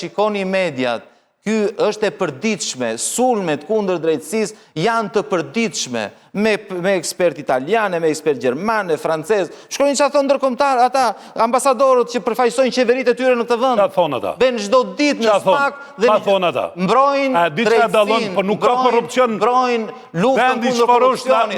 shikoni mediat, ky është e përditshme, sulmet kundër drejtësisë janë të përditshme, me ekspert italiane, me ekspert gjermane, francez. Shkojnë që thonë ndërkombëtar, ata ambasadorët që përfaqësojnë qeveritë e tyre në këtë vend. Çfarë thonë ata? Ben çdo ditë në spak dhe mbrojnë drejtësinë, mbrojnë luftën kundër korrupsionit.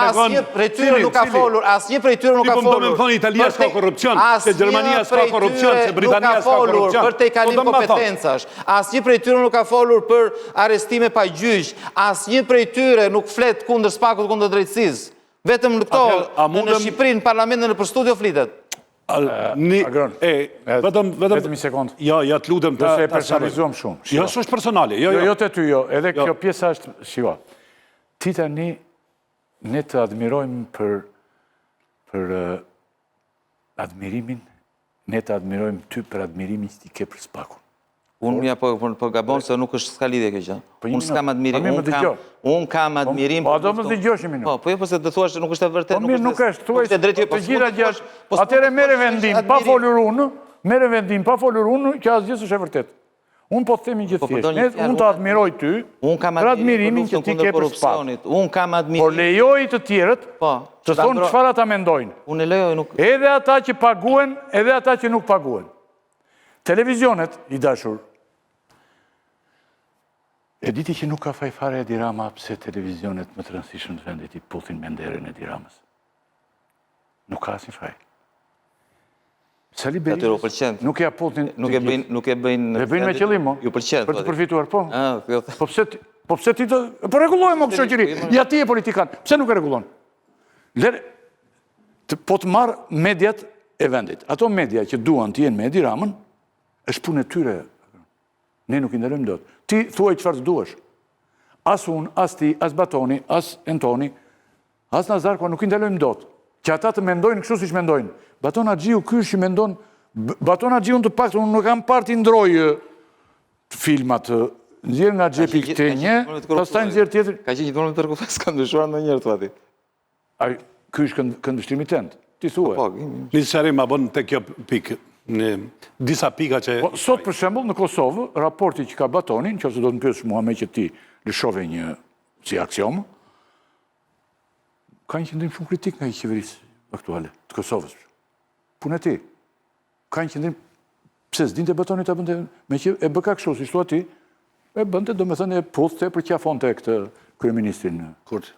Asnjë prej tyre nuk ka folur, asnjë prej tyre nuk ka folur. Do të thonë Italia s'ka korrupsion, se Gjermania s'ka korrupsion, se Britania s'ka korrupsion. Për te kalim kompetencash. Asnjë prej tyre nuk ka folur për arestime pa gjyq. Asnjë prej tyre nuk flet kundër spakut, kundër drejtësisë. Vetëm në këto, në Shqipëri, në parlamentin në për studio flitet. Vetëm një sekundë. Ja, të lutem të... Do se e personalizuam shumë. Jo, s'është personale. Jo të ty, jo. Edhe kjo pjesa është... Shiko, ti tani ne të admirojmë për admirimin, ne të admirojmë ty për admirimin që ti ke për spakun. Unë mja po gabon se nuk është s'ka lidhje kjo gjë. Unë s'kam admirim, unë kam admirim... Po, do më të dëgjosh një minutë. Po, jo përse të thuash që nuk është e vërtet. Po, mirë nuk është, thuaj të gjitha gjash. Atere mere vendim, pa folur unë, që asë gjithë është e vërtet. Unë po të themi gjithë thjesht. Unë të admiroj ty për admirimin që ti ke për spakun. Por lejoj të tjerët të thonë çfarë ata mendojnë. Edhe ata që paguen, edhe ata që nuk paguen. Televizionet, i dashur, e diti që nuk ka fajfare Edi Rama pse televizionet më të rëndësishëm të vendit i puthin me nderin Edi Ramës. Nuk ka asnjë faj. Sali Berisha nuk ja puthin... Nuk e bëjnë... E bëjnë me qëllim, mo? Ju pëlqen. Për të përfituar, po. Po pse ti të... Po regullojmë, mo, shoqëri. Ja ti e politikan. Pse nuk e regullon? Po të marë mediat e vendit. Ato media që duan të jenë me Edi Ramën, është punë e tyre. Ne nuk i nderojmë dot. Ti thuaj çfarë duash. As unë, as ti, as Batoni, as Antoni, as Nazarko nuk i nderojmë dot. Që ata të mendojnë kështu siç mendojnë. Baton Haxhiu ky që mendon, Baton Haxhiu të paktën unë nuk kam parti ndroj filmat nxjerr nga xhepi këtë një, pastaj nxjerr tjetër. Ka qenë gjithmonë me tërkufes, s'ka ndryshuar ndonjëherë thua ti. Ai ky është këndvështrimi tënd. Ti thuaj. Nisëri ma bën tek kjo pikë. Në disa pika që... Sot, për shembull, në Kosovë, raporti që ka Batoni, nëse do të më pyesësh mua me që ti lëshove një si aksion, ka një qëndrim shumë kritik nga i qeverisë aktuale të Kosovës. Punë e ti. Ka një qëndrim... Pse s'dinte Batoni ta bënte me që e bëka kështu, si thua ti, e bënte, domethënë e puthte për qafonte këtë kryeministrin Kurti.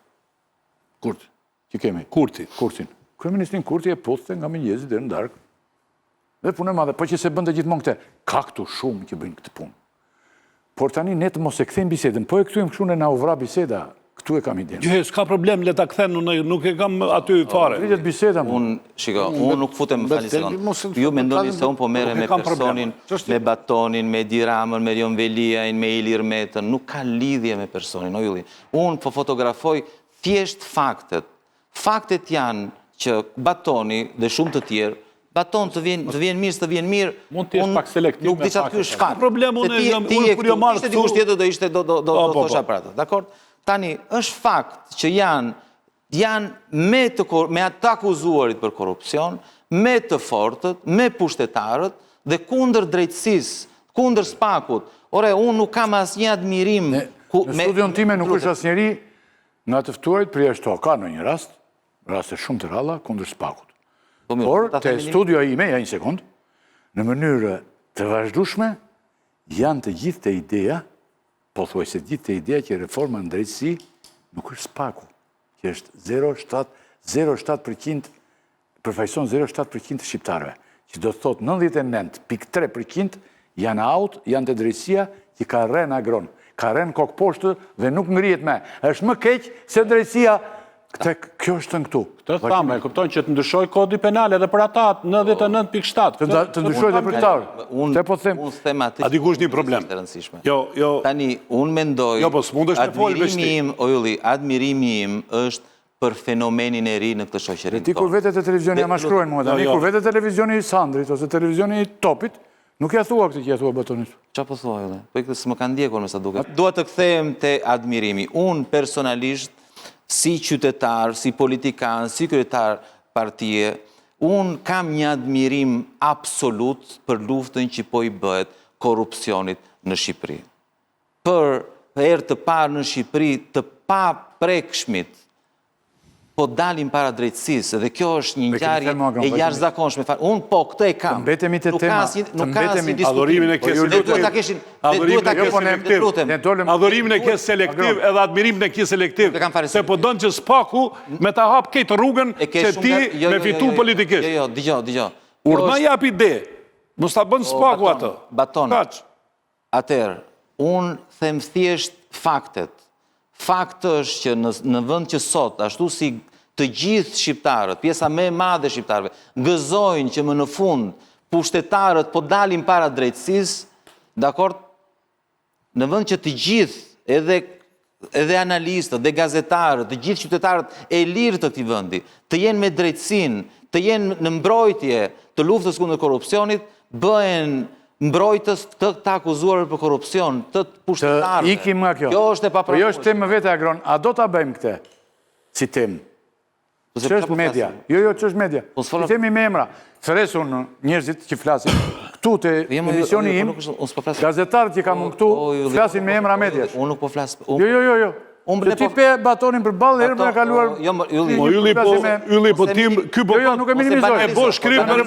Që kemi? Kurtin. Kryeministrin Kurti e puthte nga mëngjesi deri në darkë. Dhe punë e madhe, po që se bënde gjithmonë këte, ka këtu shumë që bëjnë këtë punë. Por tani ne të mos e kthejmë bisedën, po e këtujem kështu në na uvra biseda, këtu e kam idenë. Gjë, s'ka problem, le ta kthem, nuk e kam aty fare. Rritet biseda më. Unë nuk futem më fali sekond. Ju mendoni se unë po merre me personin, me Batonin, me Edi Ramën, me Rion Veliajn, me Ilir Metën, nuk ka lidhje me personin, o Ylli. Unë po fotografoj thjesht faktet. Faktet janë që Batoni dhe shumë të tjerë Baton të vjen mirë, s'të vjen mirë. Mund të jesh pak selektiv. Nuk di çfarë ky është shkak. Problemi unë kur jo marr këtu. Dikush tjetër do thosha për atë. Dakor? Tani është fakt që janë me ata akuzuarit për korrupsion, me të fortët, me pushtetarët dhe kundër drejtësisë, kundër spakut. Ore, unë nuk kam asnjë admirim. Në studion time nuk është asnjëri nga të ftuarit për jashtë. Ka në një raste shumë të ralla kundër spakut. Por, të studioja ime, ja një sekund, në mënyrë të vazhdueshme, janë të gjithë të ideja, po thuaj se gjithë të ideja që reforma në drejtësi nuk është spaku, që është 0,7%, përfaqëson 0,7% të shqiptarëve, që do të thotë 99.3% janë aut, janë të drejtësia që ka rënë agron, ka rënë kokë poshtë dhe nuk ngrihet më. Është më keq se drejtësia. Kjo është të në këtu. Të thamë, e kuptojnë që të ndryshoj kodi penal edhe për ata 99.7. Të ndryshoj dhe për këtarë. Unë them atë. A dikush një problem. Tani, unë mendoj, admirimi im është për fenomenin e ri në këtë shoqëri. Ti kur vete të televizioni ja ma shkruajnë mua, tani kur vete televizioni i Sandrit ose televizioni i Topit, nuk ja thua këtë që ja thua Batonit. Qa po thua, edhe? Po i këtë s'më kanë ndjekur me sa duket. Dua të kthehem te admirimi. Unë personalisht si qytetar, si politikan, si kryetar partije, unë kam një admirim absolut për luftën që po i bëhet korupcionit në Shqipëri. Për herë të parë në Shqipëri të pa prekshmit, po dalim para drejtësisë, dhe kjo është një ngjarje e jashtëzakonshme. Unë po këtë e kam. Mbetemi te tema. Nuk ka si diskutim. Adhurimin e ke selektiv edhe admirimin e ke selektiv. Se po donë që spaku me ta hap këtë rrugën që ti me fitu politikisht. Jo, dëgjo. Urna jap ide. Mos ta bën spaku atë. Baton. Atëherë, unë them thjesht faktet. Faktë është që në vend që sot, ashtu si të gjithë shqiptarët, pjesa më e madhe e shqiptarëve, gëzojnë që më në fund pushtetarët po dalin para drejtësisë, dakord? Në vend që të gjithë, edhe analistët, dhe gazetarët, të gjithë qytetarët e lirë të këtij vendi, të jenë me drejtësinë, të jenë në mbrojtje të luftës kundër korrupsionit, bëhen mbrojtës të akuzuar për korrupsion, të pushtetarëve. Ikim nga kjo. Kjo është e papranueshme. Jo është temë vete, Agron. A do ta bëjmë këtë si temë? Që është media? Jo, që është media. I temi me emra. Thres unë njerëzit që flasin këtu të emisioni im, gazetarët që kam unë këtu, flasin me emra media. Unë nuk po flasë. Jo. Që ti pe batonin për balë, herë me kaluar... Ylli, po tim, ky po... Jo, nuk e minimizoj. E bo shkrim për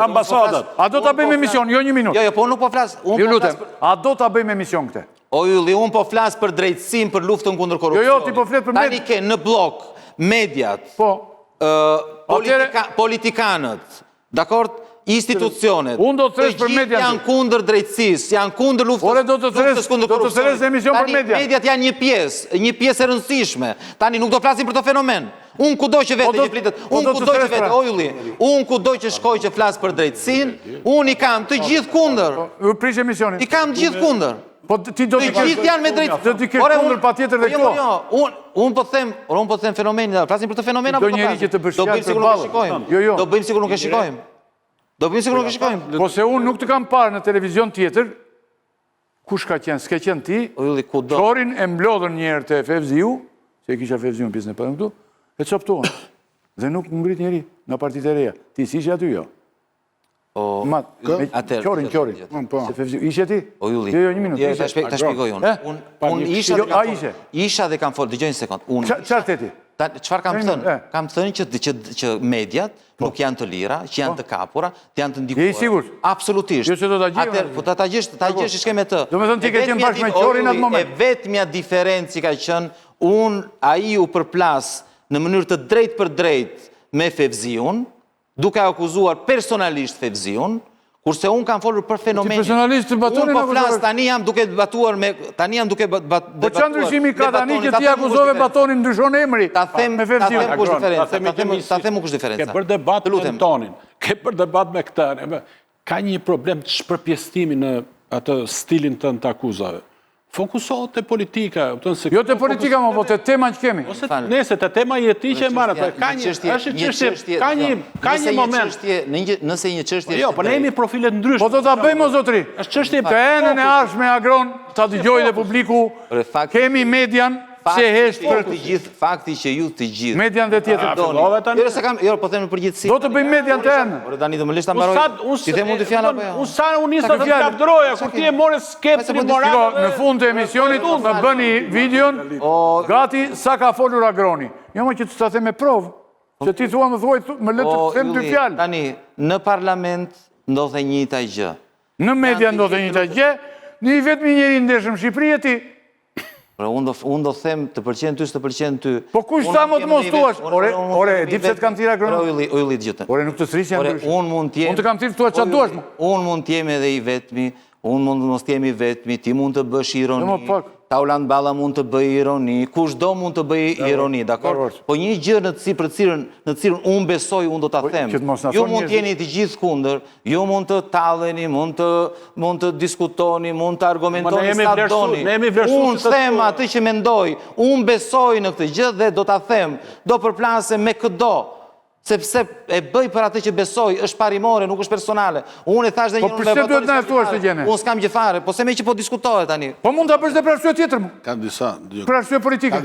ambasadat. A do ta bëjmë emision? Jo, një minut. Jo, po unë nuk po flasë. Ju lutem, a do ta bëjmë emision këte? O, Ylli, unë po flasë për drejtësim, për luftën kundër korrupsionit. Jo, ti po flet për media. Tani ke në blok, mediat, politikanët, dakord? Institucionet, të gjithë janë kundër drejtësisë, janë kundër luftës kundër korrupsionit. Tani mediat janë një pjesë e rëndësishme. Tani nuk do flasim për të fenomen. Unë kudo që vete që flitet, unë kudo që shkoj që flasë për drejtësinë, unë i kam të gjithë kundër. Prish emisionin. I kam të gjithë kundër. Të gjithë janë me drejtë. Do t'i kesh kundër pa tjetër dhe këto. Unë po them fenomenin, flasim për të fenomena, do njeri që të bëshqat për balë. Do bëjmë sikur nuk e shikojmë. Do bëjmë sikur nuk e shikojmë. Po se unë nuk të kam parë në televizion tjetër, kush ka qenë, s'ke qenë ti, qorin e mblodhën njerë të FFZ-u, se e kisha FFZ-u në pjesën e përën këtu, e qoptohen. Dhe nuk ngrit njeri nga partit e reja. Ti si ishe aty jo? Qorin. Se FFZ-u, ishe ti? O Julli, jo, një minut. Ta shpikoj unë. Unë isha dhe kam folë, dëgjoj një sekund. Qartë e ti? Qëfar kam thënë? Kam thënë që mediat nuk janë të lira, që janë të kapura, të janë të ndikuar. Je i sigur? Absolutisht. Jo që do të gjë? Po ta gjesh i shke me të. Do me thënë ti ke qenë bashkë me qorin atë moment. E vetëmja diferencë ka qënë, a i u përplas në mënyrë të drejt për drejt me FFZ-un, duke akuzuar personalisht FFZ-un, kurse unë kam folur për fenomenin. Personalisht të batonin unë po flas, tani jam duke debatuar me... Po që ndryshimi ka tani që ti akuzove batonin ndryshon emri? Ta them kush diferenca. Ke për debat me tonin, ke për debat me këta, ka një problem të shpërpjestimi në atë stilin të në të akuzave. Fokusohet të politika. Jo të politika, po të tema që kemi. Nese, të tema jeti që e marë. Ka një moment. Nëse një qështje... Jo, për ne jemi profilet ndryshme. Po të ta bëjmë o zotri. Të enën e arshme Agron, të dëgjoj dhe publiku, kemi median, se heshtë për të gjithë, fakti që ju të gjithë. Median dhe tjetër. Jo, po them në përgjithësi. Do të bëjmë median të enë. Ore, tani do më lisht ta mbaroj. Ti them mund të fjalla apo jo? Unë sa unë nisë të kapdroja, kur ti e more skeptri moral. Në fund të emisionit, më bëni videon, gati sa ka folur Agroni. Jo më që të them me provë, që ti thua më thuaj, më letë të them dy fjallë. Tani, në parlament ndodhe njëjta gjë. Në media ndodhe njëjta gjë, një vetëm njëri ndeshëm Shqipëri e ti. Unë do them të pëlqen ty, së të pëlqen ty. Po kush sa më të mos tuash? Ore, di pse të kam thirë Agroni? Ore, gjithë. Ore, nuk të srisja ndryshë. Unë të kam thirë të tuash qatë duash. Unë mund t'jem edhe i vetmi, unë mund të mos t'jem i vetmi, ti mund të bësh ironi, Taulan Balla mund të bëj ironi, kush do mund të bëj ironi, dakor? Po një gjë në të cilën unë besoj, unë do t'a them. Ju mund t'jeni të gjithë kundër, ju mund të talleni, mund të diskutoni, mund të argumentoni sa doni. Unë them atë që mendoj, unë besoj në këtë gjë dhe do t'a them, do përplasem me këdo. Sepse e bëj për atë që besoj, është parimore, nuk është personale. Unë e thash dhe një Po përse duhet në e thuash të gjene? Unë s'kam gjë fare, po se me që po diskutohet tani. Po mund të bësh dhe për arsye tjetër mu. Ka disa. Për arsye politike.